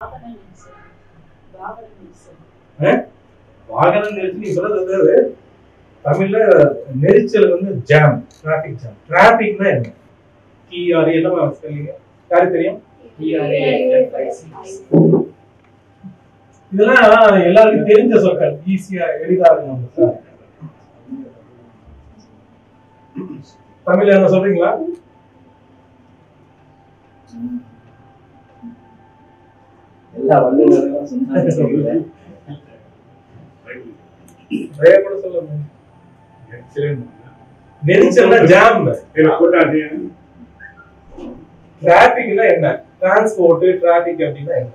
வாகன நெரிசல் சொல்றது தமிழ்ல நெரிசல் வந்து ஜாம், டிராபிக் ஜாம். டிராபிக்னா என்ன? TRA என்ன சொல்லுங்க? யாருக்கு தெரியும்? இதெல்லாம் எல்லாருக்கும் தெரிஞ்ச சொற்கள், ஈஸியா எளிதா இருக்கும். தமிழ்ல என்ன சொல்றீங்களா? எல்லா வல்லுநர்களும் சொன்னாங்க. நெரிசல்னா ஜாம். டிராபிக்னா என்ன? டிரான்ஸ்போர்ட், டிராபிக் அப்படின்னா என்ன?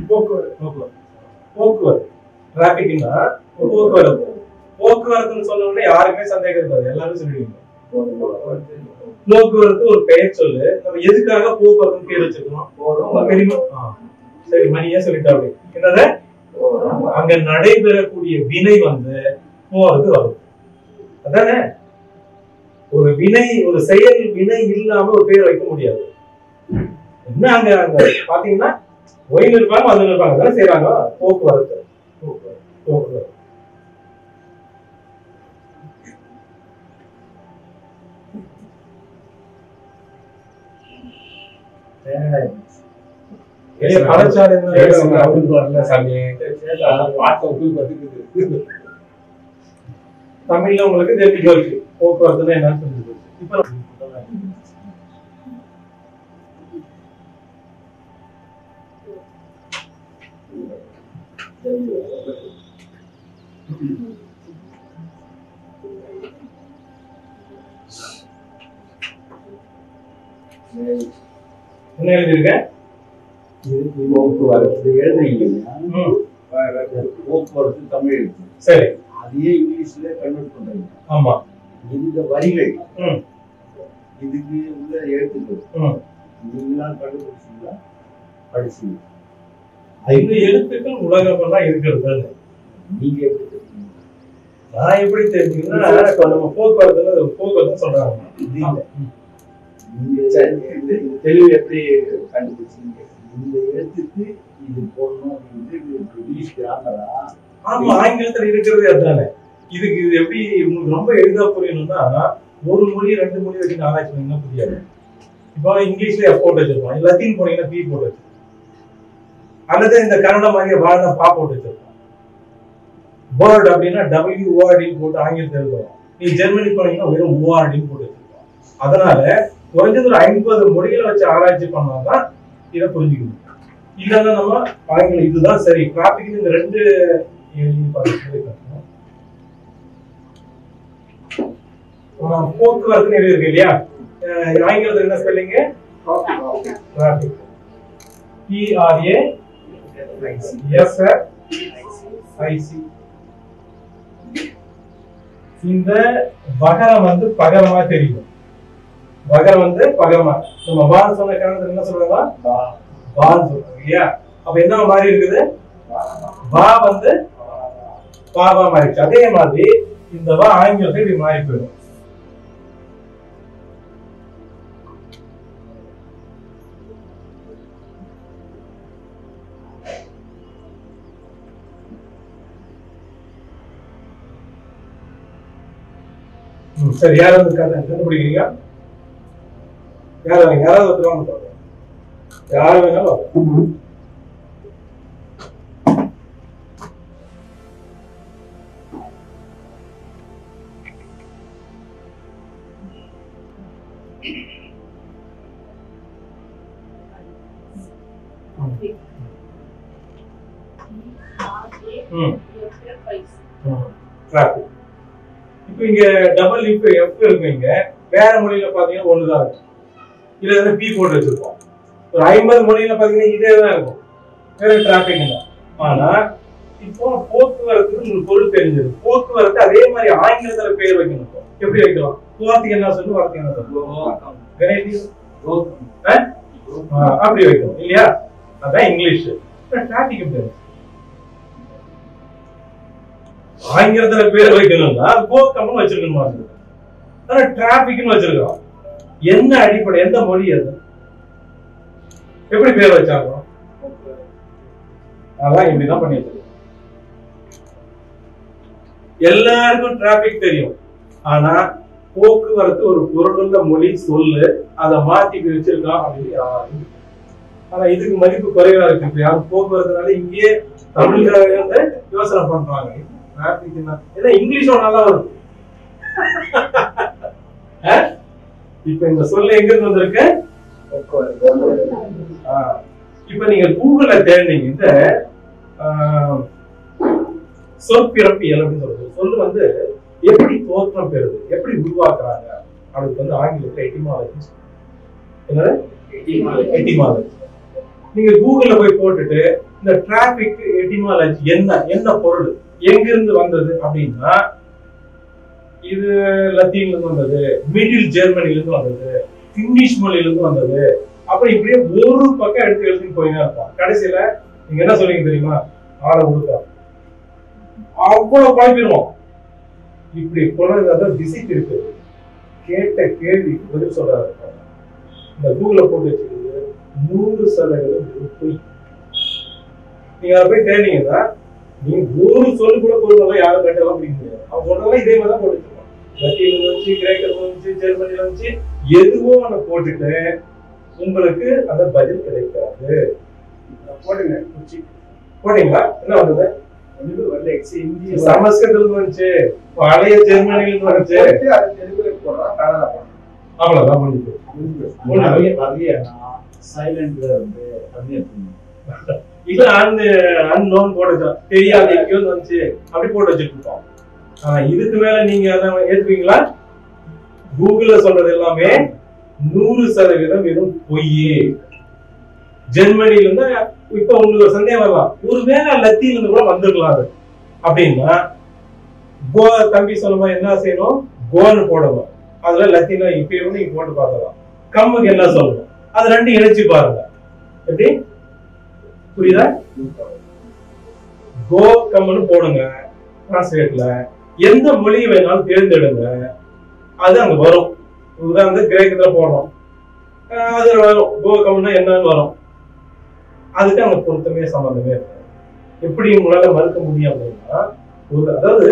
போக்குவரத்து. போக்குவரத்து. டிராபிக்னா போக்குவரத்து. போக்குவரத்துன்னு சொன்ன உடனே யாருக்குமே சந்தேகம் இருக்காது, எல்லாரும் சொல்லிடுவீங்க. போக்குவரத்து ஒரு பெயர் சொல்லு. நம்ம எதுக்காக போக்குவரத்து பேர் வச்சிருக்கோம்? சரி, மணியா சொல்லிட்டா அப்படி என்னது? அங்க நடைபெறக்கூடிய வினை வந்து போறது வரும். அதானே? ஒரு வினை, ஒரு செயல் வினை இல்லாம ஒரு பேர் வைக்க முடியாது. என்ன அங்க பாத்தீங்கன்னா ஒயில் இருப்பாங்க, அது இருப்பாங்க, தானே செய்யறாங்க. போக்குவரத்து. போக்குவரத்து தமிழ்ல உங்களுக்கு தெரிஞ்சு போச்சு போக்குவரத்து என்னன்னு தெரிஞ்சு போச்சு. இப்ப என்ன எழுதிருக்க? போக்குவரத்து எழுதுறீங்க. போக்குவரத்து தமிழ் எழுத்து. சரி, அதையே இங்கிலீஷ்ல கன்வெர்ட் பண்றீங்க. ஆமா. இந்த வரிகள் இதுக்கு உள்ள எழுத்துக்கள் நீங்களாம் கண்டுபிடிச்சீங்களா? படிச்சீங்க. இந்த எழுத்துக்கள் உலகமெல்லாம் இருக்கிறது. நீங்க எப்படி தெரிஞ்சீங்க? நான் எப்படி தெரிஞ்சீங்கன்னா, இப்ப நம்ம போக்குவரத்து சொல்றாங்க. தெளிவு எப்படி கண்டுபிடிச்சீங்க? இந்த எழுத்துக்கு இது போடணும் அப்படின்னு இங்கிலீஷ் கிராமரா? ஆமா, ஆங்கிலத்துல இருக்கிறது அதுதானே. இதுக்கு இது எப்படி உங்களுக்கு ரொம்ப எளிதா புரியணும்னா, ஒரு மொழி ரெண்டு மொழி வச்சு ஆராய்ச்சி பண்ணீங்கன்னா புரியாது. இப்போ இங்கிலீஷ்ல F போட்டு வச்சிருக்கோம், லத்தீன் போனீங்கன்னா P போட்டு வச்சிருக்கோம், அல்லது இந்த கன்னட மாதிரியே வாழ்ந்த பா போட்டு வச்சிருக்கோம். வேர்ட் அப்படின்னா WORD போட்டு ஆங்கிலத்தில் எழுதுவோம். நீ ஜெர்மனி போனீங்கன்னா வெறும் ORD போட்டு வச்சிருக்கோம். அதனால குறைஞ்சது ஒரு 50 மொழிகளை வச்சு ஆராய்ச்சி பண்ணாதான் இதை புரிஞ்சுக்கணும். இதெல்லாம் நம்ம ஆங்கிலம் இதுதான் சரி. டிராபிக் இந்த ரெண்டு போக்குவரத்து எழுதிருக்கு இல்லையா? ஆங்கிலத்தில் என்ன ஸ்பெல்லிங்? டிராபிக். TRAFIC. இந்த வகரம் வந்து பகரமா தெரியும். வகரம் வந்து பகரமா. நம்ம வான் சொன்ன காரணத்துல என்ன சொல்றாங்க? வான் சொல்றாங்க இல்லையா? அப்ப என்ன மாதிரி இருக்குது? வா வந்து பாவா மாறிடுச்சு. அதே மாதிரி இந்த வா ஆங்கிலத்தில் இப்படி மாறி போயிடும். சரி, யாராவது கண்டுபிடிக்கிறீங்க? யாராவது ஒருத்தர் யாரு வேணாலும் இப்ப இங்க டபுள் F இருக்குங்க. வேற மொழியில பாத்தீங்கன்னா ஒண்ணுதான் இருக்கும். இதுல வந்து P போட்டு வச்சிருப்போம். ஒரு 50 மொழியில பாத்தீங்கன்னா இதே தான் இருக்கும், வேற டிராபிக் தான். ஆனா இப்போ போக்குவரத்து உங்களுக்கு பொருள் தெரிஞ்சது. போக்குவரத்து அதே மாதிரி ஆங்கிலத்துல பேர் வைக்கணும். எப்படி வைக்கலாம்? வார்த்தைக்கு என்ன சொல்லு, வார்த்தைக்கு என்ன சொல்லு, அப்படி வைக்கணும் இல்லையா? அதான் இங்கிலீஷ். டிராபிக் பேர் ஆங்கிலத்துல பேர் வைக்கணும்னா போக்கம்னு வச்சிருக்கணுமா? ஆனா டிராபிக்னு வச்சிருக்கோம். என்ன அடிப்படை, எந்த மொழி அது? எப்படி பேர் வச்சாங்க? அதான் இப்படிதான் பண்ணிட்டு எல்லாருக்கும் டிராபிக் தெரியும். ஆனா போக்குவரத்து ஒரு பொருளுள்ள மொழி சொல்லு, அதை மாத்தி வச்சிருக்கலாம் அப்படின்னு யாரும். ஆனா இதுக்கு மதிப்பு குறைவா இருக்கு. இப்ப யாரும் போக்குவரத்துனால இங்கேயே தமிழ்காரங்க வந்து யோசனை பண்றாங்க. ஏன்னா இங்கிலீஷும் நல்லா வரும். இப்ப இந்த சொல்ல எங்க இருந்து வந்திருக்கு? இப்ப நீங்க கூகுள்ல தேடினீங்க இந்த சொற்பிறப்பியல் அப்படின்னு சொல்றது. சொல்லு வந்து எப்படி தோற்றம் பெறுது, எப்படி உருவாக்குறாங்க, அதுக்கு வந்து ஆங்கிலத்துல எட்டிமாலஜி. எட்டிமாலஜி நீங்க கூகுள்ல போய் போட்டுட்டு இந்த டிராபிக் எட்டிமாலஜி என்ன பொருள், எங்கிருந்து வந்தது அப்படின்னா, இது லத்தீன்ல இருந்து வந்தது, மிடில் ஜெர்மனில இருந்து வந்தது, இங்கிலீஷ் மொழியில இருந்து வந்தது, அப்புறம் இப்படியே ஒரு பக்கம் எடுத்து எடுத்துன்னு போயினா இருப்பான். கடைசியில நீங்க என்ன சொல்றீங்க தெரியுமா? ஆளை கொடுத்தா அவ்வளவு குழப்பிடுவோம். இப்படி குழந்தை விசிட் இருக்கு. கேட்ட கேள்வி பதில் சொல்றாரு. இந்த கூகுள போட்டு வச்சுக்கிறது 100% பொய். நீங்க அதை போய் தேடினீங்கன்னா நீங்க ஒரு சொல்லு கூட பொருள் யாரும் கேட்டலாம் அப்படிங்க முடியாது. அவன் சொல்றதெல்லாம் இதே மாதிரி தான் போட்டு வச்சிருக்கான். லத்தீன்ல வந்துச்சு, கிரேக்கர்ல வந்துச்சு, ஜெர்மனில வந்துச்சு, எதுவோ ஒண்ணு போட்டுட்டு உங்களுக்கு அந்த பதில் கிடைக்காது. போடுங்க போட்டீங்களா? என்ன வந்தது? சமஸ்கிருதம் வந்துச்சு, பழைய ஜெர்மனில வந்துச்சு, அவ்வளவுதான் முடிஞ்சு. இது அன்னோன் போட்டு தெரியாது, எங்கேயோ வந்துச்சு அப்படி போட்டு வச்சுட்டு இருக்கோம். இதுக்கு மேல நீங்க அதை ஏத்துவீங்களா? கூகுள்ல சொல்றது எல்லாமே 100% வெறும் பொய். ஜெர்மனில இருந்து இப்ப உங்களுக்கு ஒரு சந்தேகம் வரலாம், ஒருவேளை லத்தீன்ல இருந்து கூட வந்துருக்கலாம் அது அப்படின்னா, கோ தம்பி சொல்லுமா என்ன செய்யணும்? கோன்னு போடணும். அதுல லத்தீன்ல இப்பயும் நீங்க போட்டு பார்க்கலாம். கம்முக்கு என்ன சொல்லணும், அது ரெண்டும் இணைச்சு பாருங்க. எப்படி புரியுதா? கோ கம்முன்னு போடுங்க. டிரான்ஸ்லேட்ல எந்த மொழியை வேணாலும் தேர்ந்தெடுங்க, அது அங்க வரும். உதாரணத்துக்கு கிரேக்கத்துல போடுறோம், அது வரும். கோ கம்முன்னா என்னன்னு வரும். அதுக்கு அங்க பொருத்தமே சம்பந்தமே இருக்கு. எப்படி உங்களால மறுக்க முடியும் அப்படின்னா, அதாவது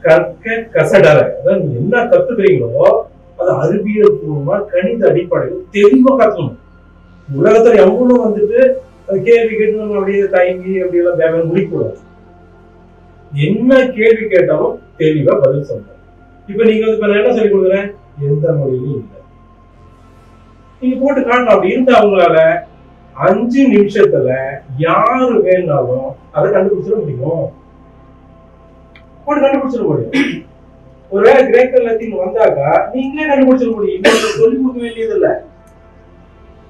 கற்க கசடற, அதாவது நீங்க என்ன கத்துக்கிறீங்களோ அது அறிவியல் பூர்வமா கணித அடிப்படையில் தெளிவா கத்துக்கணும். உலகத்துல எவ்வளவு வந்துட்டு கேள்வி கேட்டு அப்படியே தயங்கி அப்படி எல்லாம் தேவையான முடிக்கூடாது. என்ன கேள்வி கேட்டாலும் தெளிவா பதில் சொல்றேன். இப்ப நீங்க வந்து நான் என்ன சொல்லி கொடுக்குறேன்? எந்த மொழியிலும் இல்லை, நீங்க போட்டு காட்டலாம். அப்படி இருந்தா அவங்களால 5 நிமிஷத்துல யாரு வேணாலும் அதை கண்டுபிடிச்சிட முடியும். போட்டு கண்டுபிடிச்சிட முடியும். ஒருவேளை கிரேக்க லத்தீன் வந்தாக்கா நீங்களே கண்டுபிடிச்சிட முடியும். இன்னும் சொல்லிக் கொடுக்க வேண்டியது இல்லை.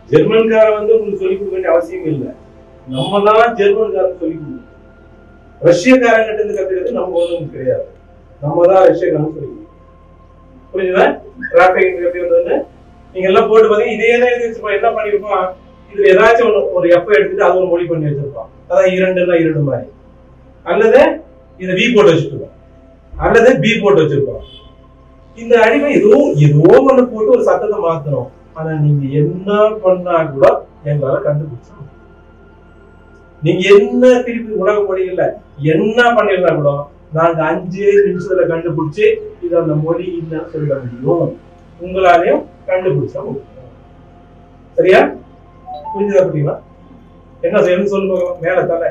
ஜெர்மன்கார வந்து உங்களுக்கு சொல்லிக் கொடுக்க வேண்டிய அவசியம் இல்லை. நம்ம தான் ஜெர்மன்காரன் சொல்லிக் கொடுக்கணும். ரஷ்யக்காரங்கிட்ட இருந்து கத்துக்கிறது நம்ம ஒன்றும் கிடையாது. நம்ம தான் ரஷ்யக்காரன் சொல்லிக் கொடுக்கணும். புரிஞ்சுதா? டிராபிக் எப்படி வந்ததுன்னு நீங்க எல்லாம் போட்டு பாத்தீங்க. இதே தான் எழுதி வச்சிருப்போம். என்ன பண்ணிருப்போம்? இதுல ஏதாச்சும் ஒரு எப்ப எடுத்துட்டு அது ஒரு மொழி பண்ணி வச்சிருப்போம். அதான் 2 மாதிரி. அல்லது இதை வி போட்டு வச்சுருப்போம், அல்லது பி போட்டு வச்சிருப்போம். இந்த அடிமை ஏதோ ஒண்ணு போட்டு ஒரு சத்தத்தை மாத்தணும். ஆனா நீங்க என்ன பண்ணா கூட எங்களால கண்டுபிடிச்சோம். நீங்க என்ன திருப்பி உலக மொழிகள்ல என்ன பண்ணிருந்தா கூட நாங்க 5 நிமிஷத்துல கண்டுபிடிச்சு இது அந்த மொழி இல்லைன்னு சொல்லிட முடியும். உங்களாலையும் கண்டுபிடிச்சா முடியும். சரியா? புரிஞ்சுதா? புரியுமா? என்ன செய்யணும் சொல்லு பார்க்கலாம். மேல தலை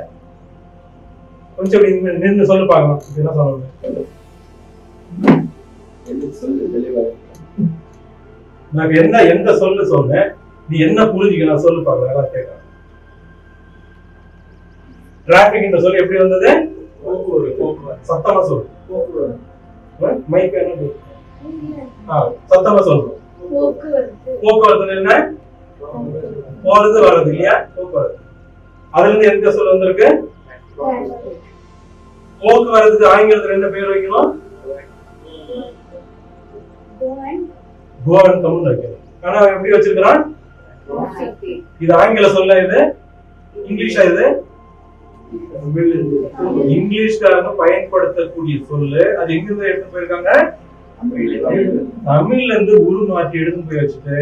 கொஞ்சம் நின்று சொல்லு பார்க்கலாம். என்ன சொல்லணும்? நான் எந்த சொல்லு சொன்னேன், நீ என்ன புரிஞ்சுக்கலாம் சொல்லு பார்க்கலாம். கேட்கலாம். டிராபிக் இந்த சொல்லு எப்படி வந்தது? சத்தமா சொல்லு. மைக் என்ன சத்தமா சொல்றோம். போக்குவரத்து என்ன? போறது வர்றது இல்லையா? போக்குவரத்து. அதுல இருந்து எந்த சொல்ல வந்திருக்கு? போக்குவரத்துக்கு ஆங்கிலத்துல என்ன பேர் வைக்கணும்? கோவன் தமிழ் வைக்கணும். ஆனா எப்படி வச்சிருக்கிறான்? இது ஆங்கில சொல்ல, இது இங்கிலீஷா? இது இங்கிலீஷ்காரங்க பயன்படுத்தக்கூடிய சொல்லு. அது எங்க இருந்து எடுத்து போயிருக்காங்க? தமிழ்ல இருந்து உருமாற்றி எடுத்து போய் வச்சுட்டு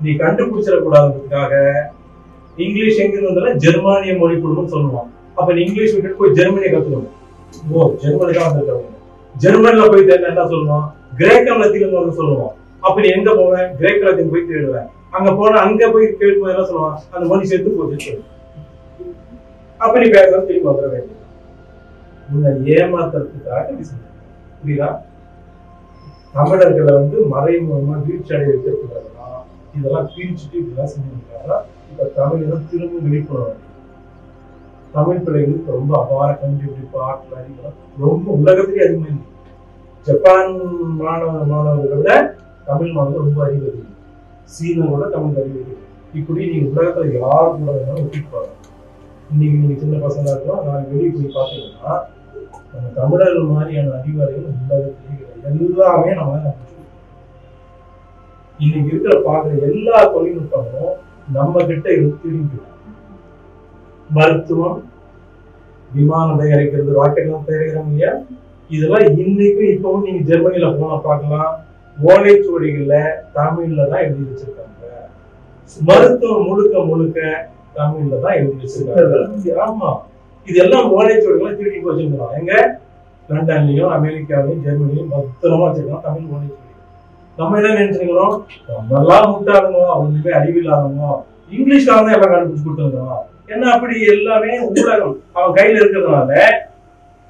நீ கண்டுபிடிச்சிட கூடாதுக்காக இங்கிலீஷ் எங்க இருந்தாலும் ஜெர்மானிய மொழி குழுன்னு சொல்லுவான். அப்ப நீ இங்கிலீஷ் விட்டுட்டு போய் ஜெர்மனியை கத்துக்கணும். ஓ ஜெர்மனி தான் வந்திருக்காங்க. ஜெர்மன்ல போய் என்ன சொல்லுவோம், கிரேக்கம் லத்தீன் சொல்லுவோம். அப்ப நீ எங்க போவேன், கிரேக்க லத்தீன் போய் தேடுவேன். அங்க போனா அங்க போய் கேட்கும்போது என்ன சொல்லுவான், அந்த மொழி செத்து போச்சு. அப்ப நீ பேச திரும்பி வந்துட வேண்டியது. உன்னை ஏமாத்துறதுக்காக புரியுதா? தமிழர்களை மறைமுகமா வீழ்ச்சி அடைய வைக்கிறதுக்காக இதெல்லாம் பிரிச்சுட்டு இதெல்லாம் செஞ்சிருக்காங்க. இப்ப தமிழகம் திரும்ப விழிப்புணர்வு. தமிழ் பிள்ளைகளுக்கு ரொம்ப அபார கண்டுபிடிப்பு ஆற்றல் அறிவு ரொம்ப உலகத்திலேயே அதிகமா இருக்கு. ஜப்பான் மாணவர்களை விட தமிழ் மாணவர்கள் ரொம்ப அறிவு இருக்கு. சீனோட தமிழ் அறிவு இருக்கு. இப்படி நீங்க உலகத்துல யாரு கூட வேணாலும் ஒட்டிட்டு பாருங்க. இன்னைக்கு நீங்க சின்ன பசங்களா இருக்கலாம், நான் வெளியே போய் பார்த்தீங்கன்னா நம்ம தமிழர்கள் மாதிரியான அறிவாளிகள் உலகத்திலேயே எல்லாமே நம்ம இன்னைக்கு இருக்கிற பாக்குற எல்லா தொழில்நுட்பமும் நம்ம கிட்ட இருக்கு. மருத்துவம், விமானம் தயாரிக்கிறது, ராக்கெட் எல்லாம் தயாரிக்கிறாங்க இல்லையா, இதெல்லாம் இன்னைக்கும் இப்பவும் நீங்க ஜெர்மனில போனா பார்க்கலாம். ஓலைச்சுவடிகள்ல தமிழ்ல தான் எழுதி வச்சிருக்காங்க. மருத்துவம் முழுக்க முழுக்க தமிழ்ல தான் எழுதி வச்சிருக்காங்க. ஆமா, இதெல்லாம் ஓலைச்சுவடிகளை திருடி வச்சிருக்கிறோம். எங்க லண்டன்லயும் அமெரிக்காவிலையும் ஜெர்மனியும் பத்திரமா வச்சிருக்கோம் தமிழ் ஓலைச்சுவடி. நம்ம என்ன நினைச்சுக்கிறோம், நம்ம எல்லாம் முட்டாளுங்க, அவனுமே அறிவில்லாதவங்க, இங்கிலீஷ்காரன் தான் எல்லாம் கண்டுபிடிச்சு கொடுத்துருக்கோம். என்ன அப்படி எல்லாமே ஊடகம் அவன் கையில இருக்கிறதுனால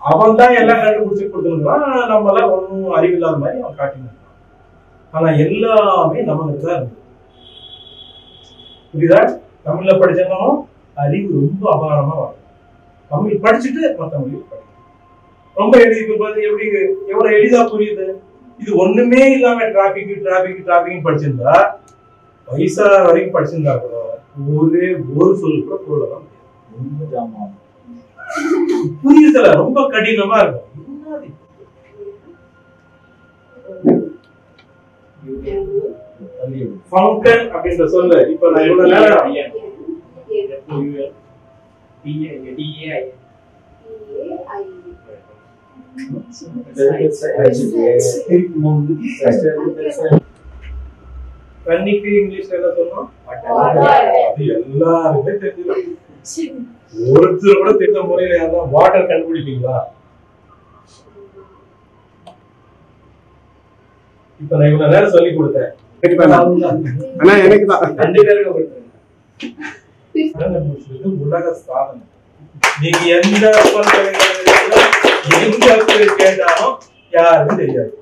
அவன் தான் எல்லாம் கண்டுபிடிச்சு கொடுத்துருக்கான். நம்ம எல்லாம் ஒன்னும் அறிவில்லாத மாதிரி அவன் காட்டினான். ஆனா எல்லாமே நம்மளுக்கு தான் இருக்கு. புரியுதா? தமிழ்ல படிச்சவங்களும் அறிவு ரொம்ப அபாரமா வரும். தமிழ் படிச்சுட்டு மற்ற மொழி படிக்கணும். ரொம்ப எப்படி எவ்வளவு எளிதா புரியுது. இது ஒண்ணுமே இல்லாம டிராபிக் படிச்சிருந்தா வயசா வரைக்கும் படிச்சிருந்தா கூட ஒரு சொல் கூட போடலாம். புரியுதுல, ரொம்ப கடினமா இருக்கும். ஃபவுண்டன் அப்படின்ற சொல்ல இப்ப நான் இவ்வளவு நேரம் கண்ணிக்கு இங்கிலீஷ்ல என்ன சொன்னோம், அது எல்லாருமே தெரிஞ்சுக்கலாம். ஒருத்தர் கூட தெரிந்த முறையில யாரும் வாட்டர் கண்டுபிடிப்பீங்களா? இப்ப நான் இவ்வளவு நேரம் சொல்லி கொடுத்தேன். உலக சாதனை. நீங்க எந்த கேட்டாலும் யாருக்கும் தெரியாது.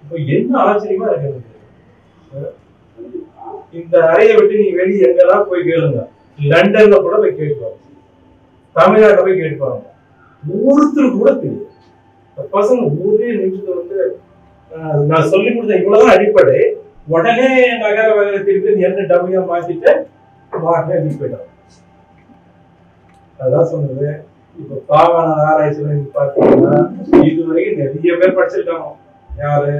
இப்ப என்ன ஆச்சரியமா இருக்கு, இந்த அறையை விட்டு நீ வெளியே எங்கெல்லாம் போய் கேளுங்க. லண்டன்ல கூட போய் கேட்பாங்க, தமிழ்நாட்டுல போய் கேட்பாங்க, ஒருத்தருக்கு கூட தெரியும். பசங்க ஒரே நிமிஷத்துல நான் சொல்லி கொடுத்த இவ்வளவுதான் அடிப்படை. உடனே நகர வகரத்திற்கு என்ன டபியா மாத்திட்டு போயிட்டாங்க. அதான் சொன்னது. இப்ப பாவான ஆராய்ச்சியில நீங்க பாத்தீங்கன்னா இதுவரைக்கும் நிறைய பேர் படிச்சிருக்காங்க. யாரு?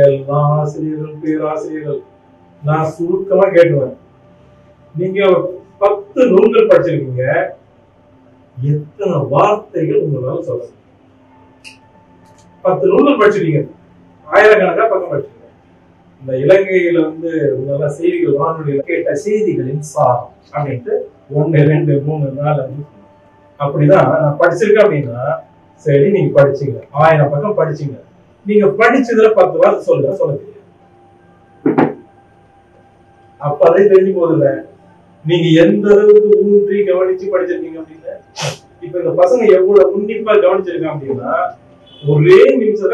எல்லா ஆசிரியர்கள், பேராசிரியர்கள். நான் சுருக்கமா கேட்டுவேன், நீங்க 10 நூல்கள் படிச்சிருக்கீங்க, எத்தனை வார்த்தைகள் உங்களால சொல்ல? 10 நூல்கள் படிச்சிருக்கீங்க, ஆயிரக்கணக்கா பக்கம் படிச்சிருக்கீங்க. இந்த இலங்கையில உங்களெல்லாம் செய்திகள் வானொலியில கேட்ட செய்திகளின் சாரம் அப்படின்ட்டு 1, 2, 3, 4 அப்படிதான் நான் படிச்சிருக்கேன். அப்படின்னா சரி, நீங்க படிச்சீங்க, 1000 பக்கம் படிச்சீங்க, நீங்க படிச்சதுல 10 வார்த்தை சொல்ல தெரியாது. அப்ப அதே தெரிஞ்சு போதில்ல, நீங்க எந்த அளவுக்கு ஊன்றி கவனிச்சு படிச்சிருக்கீங்க அப்படின்னு. இப்ப இந்த பசங்க எவ்வளவு உன்னிப்பா கவனிச்சிருக்காங்க அப்படின்னா ஒரே நிமிஷத்துல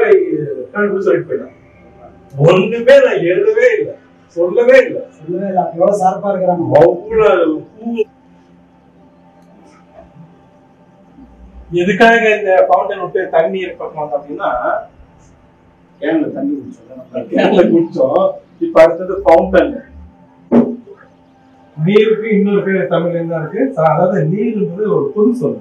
சொல்லிட்டு போயிட்டாங்க. ஒண்ணுமே நான் எழுதவே இல்லை, சொல்லவே இல்லை. எவ்வளவு சார்பா இருக்கிறாங்க. அவ்வளவு எதுக்காக இந்த பவுண்டன் விட்டு தண்ணீர் பக்கம் அப்படின்னா கேன்ல தண்ணி குடிச்சோம். இப்ப அடுத்தது பவுண்டன். நீருக்கு இன்னொரு பேர் தமிழ்ல என்ன இருக்கு, அதாவது நீர்ன்றது ஒரு பொது சொல்.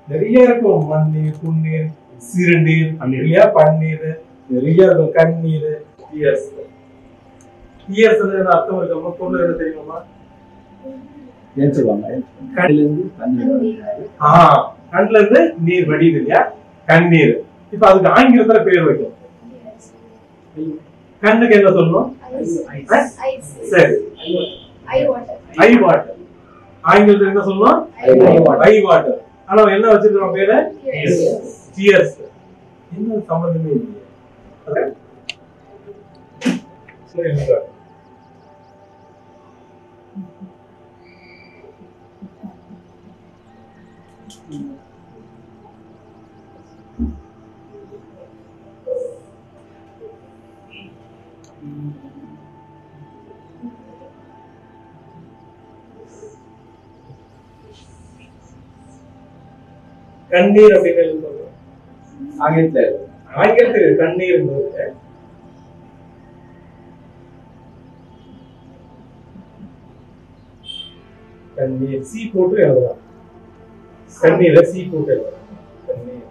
நிறைய இருக்கும், மண்ணீர், குன்னீர், சிறுநீர், இல்லையா, பன்னீர், நிறைய இருக்கும், கண்ணீர், இயர்ஸ். இயர்ஸ் அர்த்தம் இருக்க பொருள் என்ன தெரியுமா? கண்ல இருந்து நீர் வடியுது இல்லையா, கண்ணீர். இப்ப அதுக்கு ஆங்கிலத்துல பேர் வைக்கும். கண்ணுக்கு என்ன சொல்லணும்? சரி, ஐ வாட்டர். ஆங்கிலத்துல என்ன சொல்லணும்? ஐ வாட்டர். ஆனா என்ன வச்சிருக்கோம் பேரு? டியர்ஸ். என்ன சம்பந்தமே இல்லையே. சரி சார். கண்ணீர் அப்படின்னு சொல்றோம். ஆங்கிலத்தில் கண்ணீர் கண்ணீர் சி போட்டு எழுதலாம். கண்ணீரை சி போட்டு எழுதலாம். கண்ணீர்.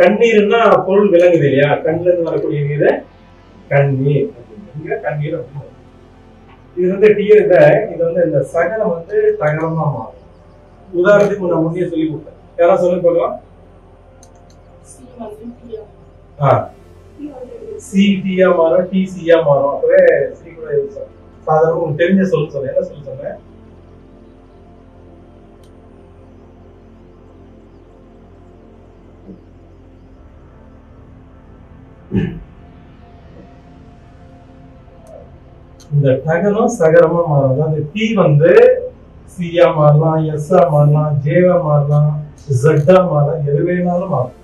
கண்ணீர்னா பொருள் விளங்குது இல்லையா? கண்ணுல இருந்து வரக்கூடிய நீரை கண்ணீர். கண்ணீர் அப்படின்னு இது வந்து இது வந்து இந்த சகலம் வந்து தகரமா மாறும். உதாரணத்துக்கு நான் முன்னே சொல்லி கொடுத்தேன். யாராவது சொல்லி போகலாம்? சி டியா மாறும், டி சியா மாறும். அப்பவே சி கூட சாதாரண உங்களுக்கு தெரிஞ்ச சொல்ல சொன்னேன். என்ன சொல்ல சொன்னேன்? இந்த டகரம் சகரமா மாறும். அதாவது டி வந்து சியா மாறலாம், எஸ்ஆ மாறலாம், ஜேவா மாறலாம், ஜெட்டா மாறலாம், எது வேணாலும் மாறும்.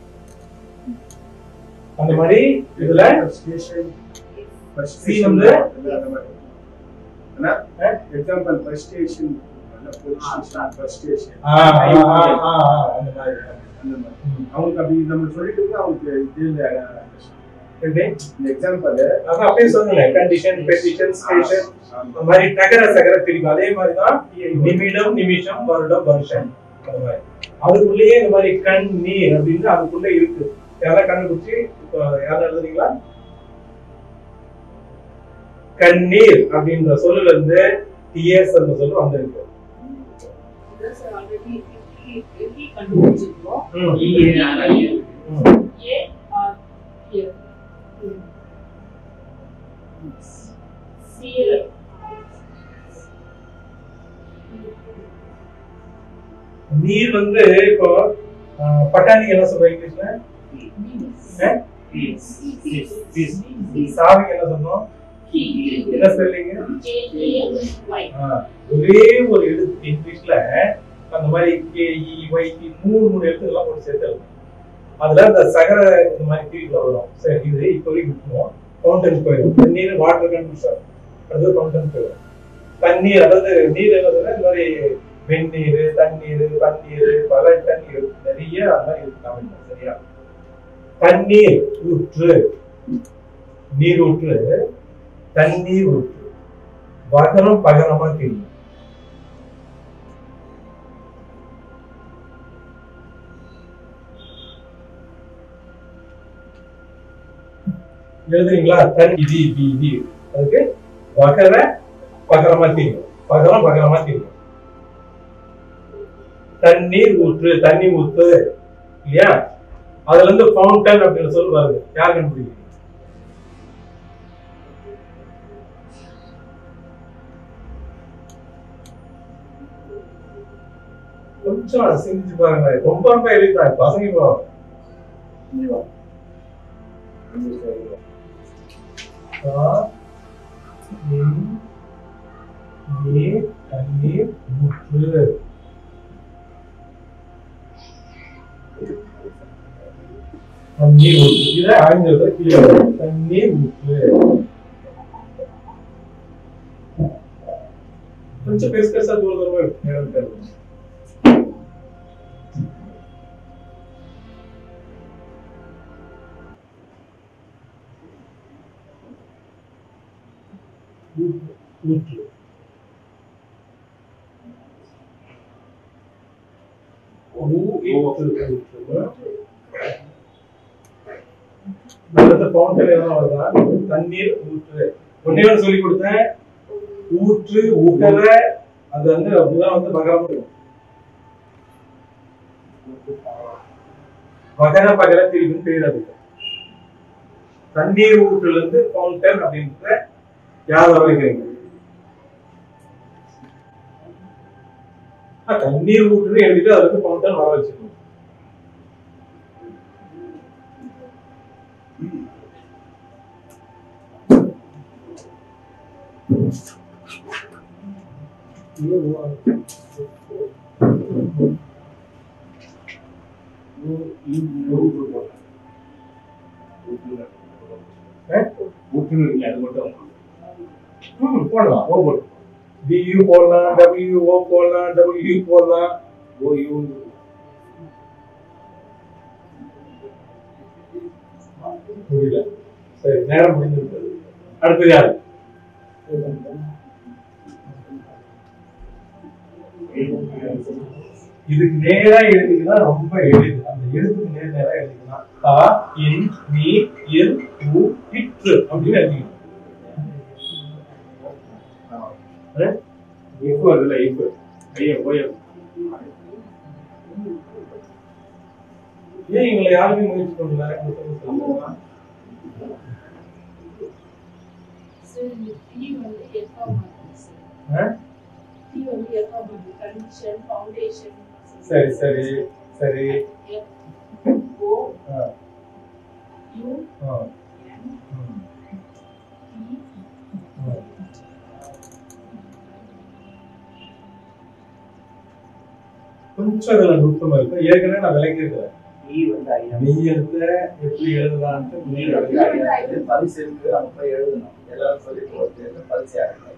அந்த மாதிரி இதுல சி வந்து எக்ஸாம்பிள் ஃப்ரஸ்ட்ரேஷன், ஃப்ரஸ்ட்ரேஷன் அந்த மாதிரி அவங்களுக்கு அப்படி நம்ம சொல்லிட்டு அவங்களுக்கு எக்ஸாம்பிள் அதான் அப்படியே சொன்னேன். கண்டிஷன், பெட்டிஷன், ஸ்டேஷன், அந்த மாதிரி டகர சகர பிரிவு. அதே மாதிரிதான் நிமிடம், நிமிஷம், வருடம், வருஷம். அந்த மாதிரி அதுக்குள்ளேயே இந்த மாதிரி கண் நீர் அப்படின்னு அதுக்குள்ள இருக்கு. யாராவது கண்டுபிடிச்சு இப்போ யாரும் எழுதுறீங்களா? கண்ணீர் அப்படின்ற சொல்லுல இருந்து டிஎஸ் அந்த சொல்லு வந்திருக்கு. நீர் வந்து இப்போ பட்டாணிக்கு என்ன சொல்றோம் இங்கிலீஷ்ல? சாவிக்கு என்ன சொன்னோம்? என்ன ஸ்பெல்லிங்? ஒரே ஒரு எழுத்து இங்கிலீஷ்ல அந்த மாதிரி மூணு எழுத்துக்கெல்லாம் போட்டு சேர்த்து அதுல அந்த சகர இந்த மாதிரி கீழே வரும். சரி, இது இப்போதைக்கு விட்டுருவோம். ஃபவுண்டன் போயிடும். தண்ணீர் வாட்டர் கன்ஃபியூஷன். அடுத்தது ஃபவுண்டன் போயிடும். தண்ணீர் அதாவது நீர் எழுதுனா இந்த மாதிரி வெந்நீர், தண்ணீர், பன்னீர், பல தண்ணீர் நிறைய அந்த மாதிரி இருக்கு தமிழ்ல. சரியா? தண்ணீர் ஊற்று, நீர் ஊற்று, தண்ணீர் ஊற்று. வகரம் பகரமா தெரியும். எழுதுறீங்களா? தண்ணி இது அதுக்கு வகர பகரமா தெரியும். பகரம் பகரமா தெரியும். தண்ணீர் ஊற்று, தண்ணி ஊத்து இல்லையா? அதுல இருந்து ஃபவுண்டன் அப்படின்னு சொல்லி வருது. யார் கண்டுபிடிக்கிறீங்க? கொஞ்சம் சிந்திச்சு பாருங்க. ரொம்ப ரொம்ப எழுதிட்டாங்க பசங்க. தண்ணீர் ஊற்று. தண்ணீர் ஊற்று. இதை ஆங்கிலத்தில் கீழே தண்ணீர் ஊற்று. கொஞ்சம் பெருசு பெருசா தூரமா இருக்கு. ஊற்று. தண்ணீர் ஊற்று. ஒன்னே ஒன்று சொல்லி கொடுத்தேன். ஊற்று, உகர, அது வந்து அப்படிதான் வந்து பகரம். வகர பகர திரிவுன்னு பேர் அதுக்கு. தண்ணீர் ஊற்றுல இருந்து ஃபவுண்டன் அப்படின்ற யார் வர வைக்கிறீங்க? தண்ணீர் ஊற்றுன்னு எழுதிட்டு அதுல இருந்து ஃபவுண்டன் வர வச்சிருக்கோம். போடலாம். DU போடலாம், WO போடலாம், WU போடலாம், OU. புரியல. சரி, நேரம் முடிஞ்சிருக்கிறது. அடுத்தது யாரு? இதுக்கு நேரா எழுதினா ரொம்ப எளிது. அந்த எழுத்துக்கு நேரா எழுதிக்கலாம். க இன் மீ இல் உ இற்று அப்படின்னு எழுதிக்கலாம். இப்போ அதுல இப்போ ஐயோ போய் ஏன் இவங்களை யாருமே முயற்சி பண்ணல? சரி சரி சரி. கொஞ்சம் அதுல நுட்பம் இருக்கு. ஏற்கனவே நான் விளக்கி இருக்கிறேன். நீ எடுத்த எப்படி எழுதலான்ட்டு பரிசு இருக்கு, அப்ப எழுதணும். எல்லாரும் சொல்லி போட்டு பரிசு எழுதணும்.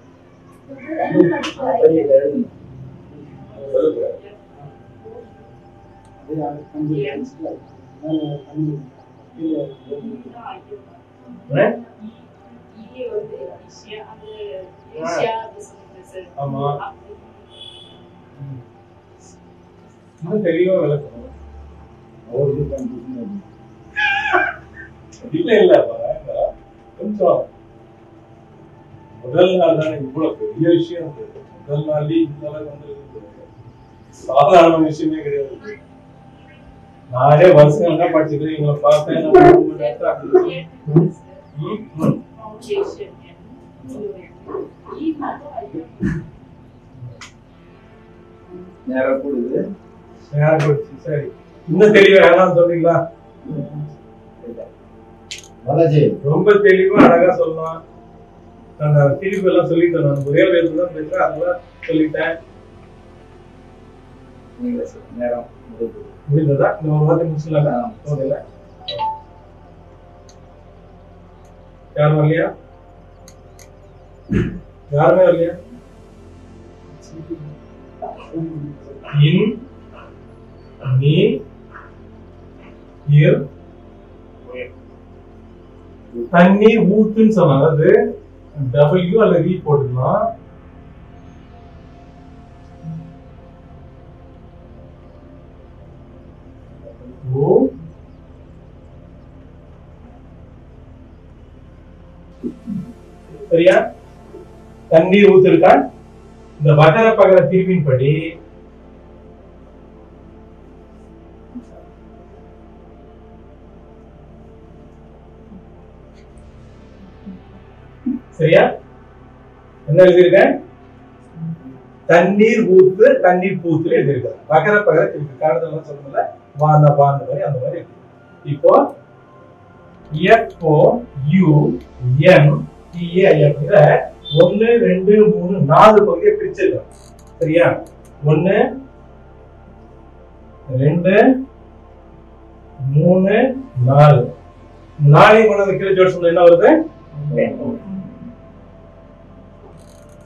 ஆமா, இன்னும் தெளிவா விளக்கணும். இல்ல இல்ல கொஞ்சம் முதல் நாள் தானே இவ்வளவு பெரிய விஷயம். முதல் நாள்லயே இந்த அளவுக்கு வந்து சாதாரண விஷயமே கிடையாது. நானே வருஷங்கள் தான் படிச்சுக்கிறேன். இவங்களை பார்த்தேன். நேரம் கூடுது. சரி, இன்னும் தெளிவா யாராவது சொல்றீங்களா? ரொம்ப தெளிவா அழகா சொல்லலாம். நான் திருப்பி எல்லாம் சொல்லிட்டேன். நான் ஒரே வேலை தான் பேசுறேன், அதெல்லாம் சொல்லிட்டேன். நேரம் முடிந்ததா? இந்த ஒரு வார்த்தை முடிச்சுலாம். யாரும் வரலையா? யாருமே வரலையா? இன் மீ இர் தண்ணீர் ஊத்துன்னு சொன்னாங்க. அது W அல்லது V போட்டுக்கலாம். ஓ சரியா? தண்ணீர் ஊத்திருக்கா? இந்த வகர பகர தீர்வின் படி சரியா? என்ன எழுதியிருக்கேன்? தண்ணீர் ஊத்து தண்ணீர் பூத்து எழுதியிருக்கேன். வகர பகர தீர்வு காரணம் சொல்லல. வான வான மாதிரி அந்த மாதிரி இருக்கு. இப்போ FOUNTAI 1 2 3 4 பகுதியை பிரிச்சிருக்கோம். சரியா? 1 2 3 4 4 கொண்டு கீழே ஜோடி சொன்னா என்ன வருது?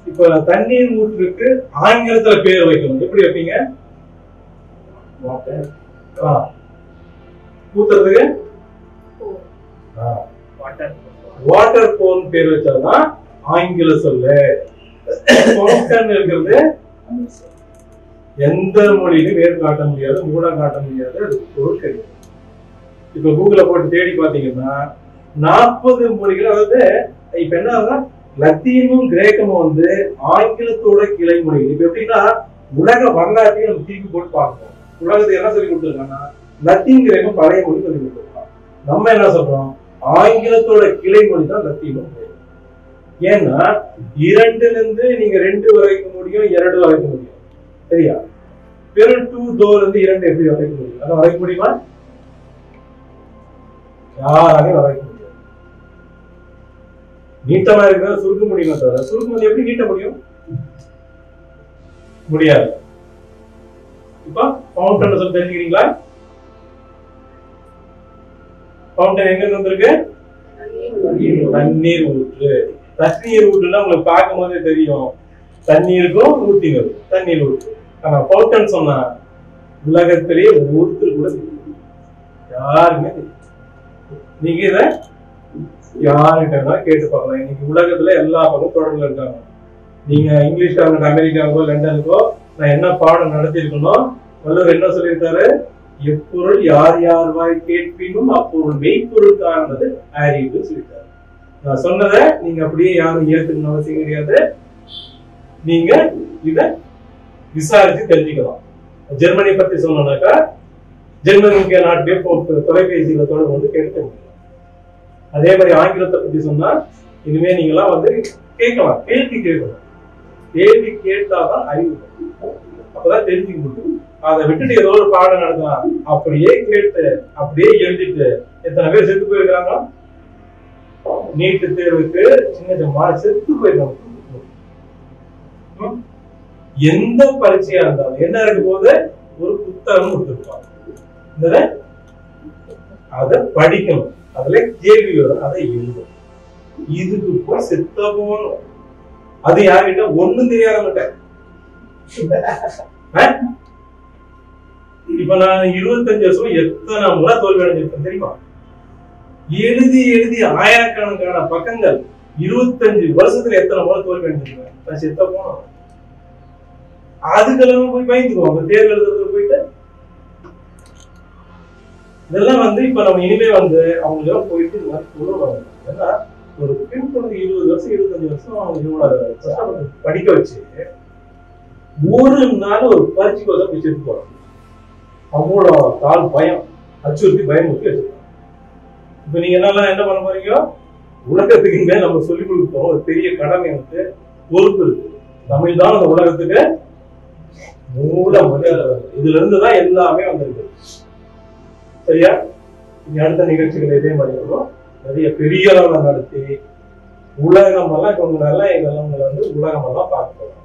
இப்ப தண்ணீர் ஊற்றுக்கு ஆங்கிலத்துல பேர் வைக்கணும். எப்படி வைப்பீங்க? ஊத்துறதுக்கு வாட்டர் போன் பேர் வச்சாதான் ஆங்கில சொல்லு. இருக்கிறது எந்த மொழியிலும் வேறு காட்ட முடியாது, மூடம் காட்ட முடியாது. அது பொருள் கிடையாது. இப்ப கூகுள போட்டு தேடி பாத்தீங்கன்னா 40 மொழிகள், அதாவது இப்ப என்ன லத்தீனும் கிரேக்கமும் வந்து ஆங்கிலத்தோட கிளை மொழிகள். இப்ப எப்படின்னா உலக வரலாற்றையும் நம்ம திருப்பி போட்டு பார்ப்போம். உலகத்துக்கு என்ன சொல்லி கொடுத்துருக்காங்கன்னா லத்தீன் கிரேக்கம் பழைய மொழி சொல்லி கொடுத்துருக்கோம். நம்ம என்ன சொல்றோம், ஆங்கிலத்தோட கிளை மொழி தான் லத்தீனும். ஏன்னா 2ல இருந்து நீங்க 2 வரைக்கும் முடியும், 2 வரைக்கும் முடியும். சரியா? வெறும் 2 தோல இருந்து 2 எப்படி வரைக்கும் முடியும்? அதான் வரைக்க முடியுமா? யாராலையும் வரைக்க முடியாது. நீட்டமா இருக்கிறத சுருக்க முடியுமா தவிர சுருக்கம் வந்து எப்படி நீட்ட முடியும்? முடியாது. இப்ப ஃபவுண்டன் சொல்லி தெரிஞ்சுக்கிறீங்களா? ஃபவுண்டன் எங்க வந்திருக்கு? தண்ணீர் ஊற்று. தண்ணீர் ஊற்றுனா உங்களுக்கு பார்க்கும் போதே தெரியும், தண்ணீருக்கும் ஊத்தினது தண்ணீர் ஊற்று. ஆனா ஃபவுண்டன் சொன்னா உலகத்திலேயே ஒருத்தர் கூட யாருமே நீங்க இத யாருக்கிட்ட கேட்டு பார்க்கலாம். இன்னைக்கு உலகத்துல எல்லா பக்கம் தொடர்புல இருக்காங்க. நீங்க இங்கிலீஷ்காரங்க அமெரிக்காவுக்கோ லண்டனுக்கோ நான் என்ன பாடம் நடத்திருக்கணும், வள்ளுவர் என்ன சொல்லியிருக்காரு, எப்பொருள் யார் யார் வாய் கேட்பினும் அப்பொருள் மெய்ப்பொருள் காண்பது அறிவு சொல்லிட்டாரு. நான் சொன்னதை நீங்க அப்படியே யாரும் ஏத்துக்கணும் அவசியம் கிடையாது. நீங்க இத விசாரிச்சு தெரிஞ்சுக்கலாம். ஜெர்மனி பத்தி சொன்னாக்கா ஜெர்மனிக்கு நாட்டிலே தொலைபேசியில தொடர்பு வந்து கேட்டு தெரிஞ்சுக்கலாம். அதே மாதிரி ஆங்கிலத்தை பத்தி சொன்னா இனிமே நீங்களாம் வந்து கேட்கலாம், கேள்வி கேட்கலாம். கேள்வி கேட்டாதான் அறிவு, அப்பதான் தெரிஞ்சுக்க முடியும். அதை விட்டுட்டு ஏதோ ஒரு பாடம் நடத்தலாம், அப்படியே கேட்டு அப்படியே எழுதிட்டு எத்தனை பேர் செத்து போயிருக்காங்க நீட்டு தேர்வுக்கு. சின்ன செத்து போயிருக்காங்க. எந்த பரீட்சையா இருந்தாலும் என்ன இருக்கும் போது ஒரு புத்தகம் கொடுத்துருப்பாங்க, அதை படிக்கணும், அதுல கேள்வி வரும், அதை எழுதணும். இதுக்கு போய் செத்த போகணும். அது யாருகிட்ட ஒண்ணும் தெரியாதவங்கிட்ட. இப்ப நான் 25 வருஷம் எத்தனை முறை தோல்வி அடைஞ்சிருக்கேன் தெரியுமா? எழுதி எழுதி ஆயிரக்கணக்கான பக்கங்கள். 25 வருஷத்துல எத்தனை முறை தோல்வி அடைஞ்சிருக்கேன். நான் செத்த போனோம். அதுக்கெல்லாம் போய் பயந்துக்குவாங்க தேர்வு எழுதுறதுக்கு போயிட்டு. இதெல்லாம் வந்து இப்ப நம்ம இனிமே வந்து அவங்க போயிட்டு இந்த மாதிரி சொல்லுவாங்க. ஏன்னா ஒரு பெண் குழந்தை 20 வருஷம் 25 வருஷம் அவங்க இவ்வளவு படிக்க வச்சு ஒரு நாள் ஒரு பரீட்சைக்கு வந்து போய் செத்து போறாங்க. அவ்வளோ கால் பயம் அச்சுறுத்தி பயமுறுத்தி வச்சிருக்காங்க. இப்ப நீங்க என்ன பண்ண போறீங்க, உலகத்துக்கு இனிமே நம்ம சொல்லிக் கொடுப்போம். ஒரு பெரிய கடமை வந்து பொறுப்பு இருக்கு. தமிழ் தான் அந்த உலகத்துக்கு மூலம். இதுல இருந்துதான் எல்லாமே வந்திருக்கு. சரியா? இனி அடுத்த நிகழ்ச்சிகள் இதே மாதிரி இருக்கும். நிறைய பெரிய அளவுல நடத்தி உலகம் எல்லாம் கொஞ்ச நாளா இதெல்லாம் வந்து உலகம் எல்லாம் பார்க்க போறோம்.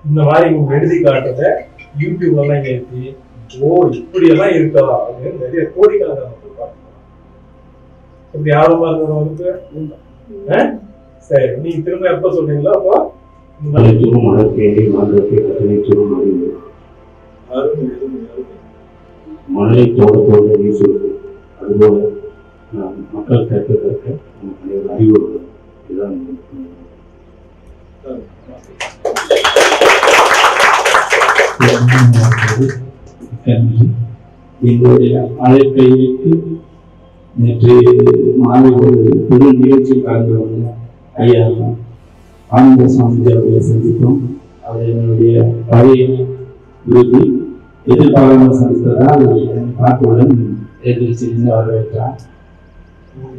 இந்த மாதிரி நீங்க எழுதி காட்டுறத யூடியூப்ல எல்லாம் ஏற்றி ஓ இப்படி எல்லாம் இருக்கா அப்படின்னு நிறைய கோடிக்கணக்கான மக்கள் பார்க்கணும். இப்படி ஆர்வமா இருக்கிறவங்களுக்கு சரி, நீங்க திரும்ப எப்ப சொல்றீங்களோ அப்போ மழை தோட தோட வீசுவது. அதுபோல மக்கள் கற்க கற்க நமக்கு அறிவு இதுதான். எங்களுடைய அழைப்பை வைத்து நேற்று மாலை ஒரு பெரு நிகழ்ச்சி கலந்து வந்த ஐயா ஆனந்த சாமி அவர்களை சந்தித்தோம். அவர் என்னுடைய பழைய விருது எதிர்பாராமல் சந்தித்ததால் என்னை பார்த்தவுடன் எதிர்த்து வரவேற்றார்.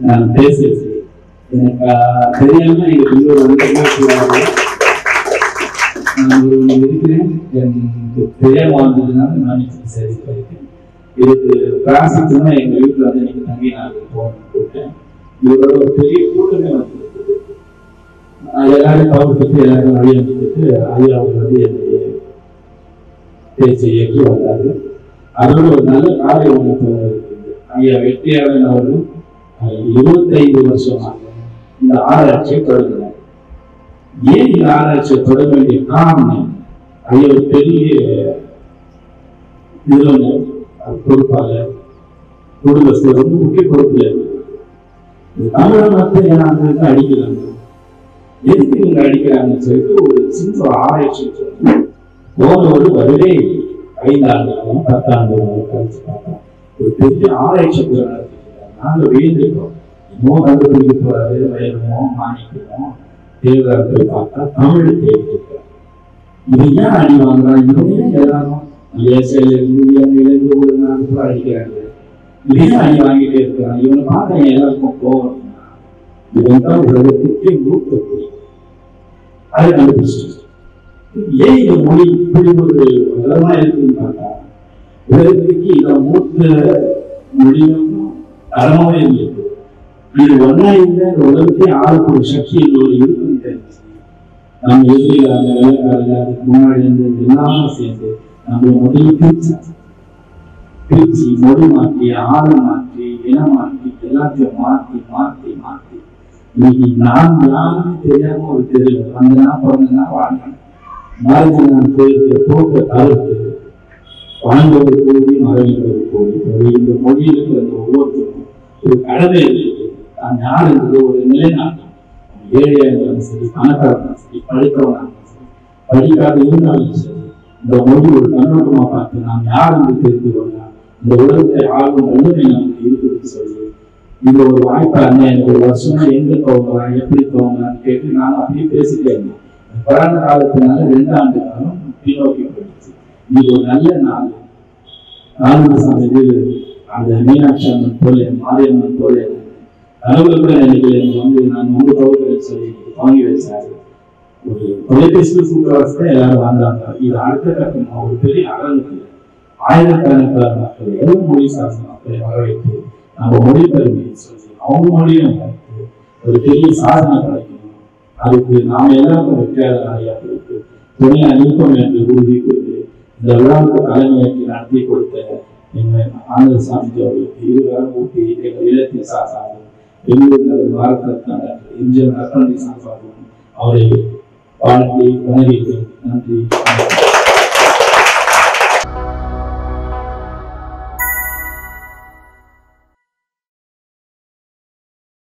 நான் பேசுகிறேன். எனக்கு தெரியாம எனக்கு இன்னொரு நான் இருக்கிறேன். எனக்கு தெரியாம வந்ததுனால நான் சரி போயிருக்கேன். இதுக்கு பிராசித்துனா எங்க வீட்டுல வந்து இன்னைக்கு தங்கி நான் போகணும்னு கூப்பிட்டேன். இவரோட ஒரு பெரிய கூட்டமே வந்து எல்லாரும் கவர்ந்துட்டு எல்லாரும் வழி அமைத்துட்டு ஐயா அவங்க வந்து என்னுடைய பேச்சை ஏற்றி வந்தார்கள். அதோட ஒரு நல்ல காரியம் ஒன்று இருக்குது. ஐயா வெற்றியாளன் அவர்கள் 25 வருஷமாக இந்த ஆராய்ச்சியை தொடங்கினார். ஏன் இந்த ஆராய்ச்சியை தொடங்க வேண்டிய காரணம், ஐயா ஒரு பெரிய நிறுவனம் பொறுப்பாளர், குடும்பத்தில் ரொம்ப முக்கிய பொறுப்புல இருக்கு. தமிழகத்தை ஏன்னா அடிக்கிறாங்க, எதுக்கு இவங்க அடிக்கிறாங்கன்னு சொல்லிட்டு ஒரு சின்ன ஆராய்ச்சி போனோடு வருவே 5 ஆண்டுகளும் 10 ஆண்டுகளும் கழிச்சு பார்த்தோம். ஒரு பெரிய ஆராய்ச்சி நாங்கள் வியந்திருக்கோம். இன்னும் கண்டுபிடிக்க போறாரு வயலுமோ மாணிக்கமோ தேர்தல் பார்த்தா தமிழ் தேடிட்டு இது ஏன் அடி வாங்குறான், இவங்க எல்லாரும் இருந்து ஒரு 4 ரூபாய் அடிக்கிறாங்க. இதையும் அடி வாங்கிட்டே இருக்கிறான். இவனை பார்த்தா எல்லாருக்கும் கோவம். இவன் தான் உலகத்துக்கே மூத்தப்படி அதை கண்டுபிடிச்சு. ஏன் இந்த மொழி இப்படி ஒரு வளமா இருக்குன்னு பார்த்தா, உலகத்துக்கு இதை மூத்த மொழியும் தரமாவே இருக்கு. இது ஒன்னா இல்லை, உலகத்தை ஆளக்கூடிய சக்தி ஒரு இருக்குன்னு தெரிஞ்சு நம்ம எதிரிகால வேலைக்காரங்க அதுக்கு முன்னாடி இருந்து எல்லாரும் சேர்ந்து நம்ம முதல்ல பிரிச்சு மொழி மாற்றி ஆளை மாற்றி இனம் மாற்றி எல்லாத்தையும் மாற்றி மாற்றி மாற்றி இன்னைக்கு நான் யாருமே தெரியாம ஒரு தெரியல வந்தனா பிறந்தனா வாழ்ந்தேன். மறைஞ்சு நான் போயிருக்க போக்க தவிர்த்து வாழ்ந்தது கூடி மறைந்தது கூடி இந்த மொழியில் இருக்கிற ஒவ்வொருத்தருக்கும் ஒரு கடமை இருக்குது. நான் யாருன்றது ஒரு நிலைநாட்டம். ஏழையா இருந்தாலும் சரி, பணக்காரனாலும் சரி, படித்தவனாலும் சரி, படிக்காத இருந்தாலும் சரி, இந்த மொழி ஒரு கண்ணோட்டமா பார்த்து நாம் யார் என்று தெரிந்து கொள்ளலாம். இந்த உலகத்தை ஆளும் வல்லமை நமக்கு இருக்குதுன்னு சொல்லி இது ஒரு வாய்ப்பா இருந்தேன். எனக்கு ஒரு வருஷமா எங்க துவங்கலாம் எப்படி துவங்கலான்னு கேட்டு நான் அப்படியே பேசிட்டே இருந்தேன். கொரோனா காலத்தினால 2 ஆண்டு காலம் பின்னோக்கி போயிடுச்சு. இது ஒரு நல்ல நாள். நாலு சமையது அந்த மீனாட்சி அம்மன் போல மாரியம்மன் போல அளவுல கூட எனக்கு நான் 3 தவறுகளை சொல்லி வாங்கி வச்சாரு. ஒரு தொலைபேசி சூப்பராக எல்லாரும் வந்தாங்க. இது அடுத்த கட்டமா ஒரு பெரிய அரங்குக்கு ஆயிரக்கணக்கான மக்கள் எல்லாம் மொழி சார்ந்த மக்களை வரவேற்று நம்ம மொழி பெருமையை சொல்லி அவங்க மொழியும் ஒரு பெரிய சாதனை கிடைக்கணும். அதுக்கு நாம எல்லாரும் வெற்றியாளர்களுக்கு துணையா நிற்போம் என்று உறுதி கொண்டு இந்த விழாவுக்கு தலைமையேற்று நடத்தி கொடுத்த எங்கள் ஆனந்த சாமி அவர்களுக்கு இருவரும் ஊட்டி எங்கள் இல்லத்தின் சார்பாகவும் எங்களூர் பாரதத்தான எம்ஜிஆர் நற்பணி சார்பாகவும் அவரை வாழ்த்தி வணங்கிட்டு நன்றி.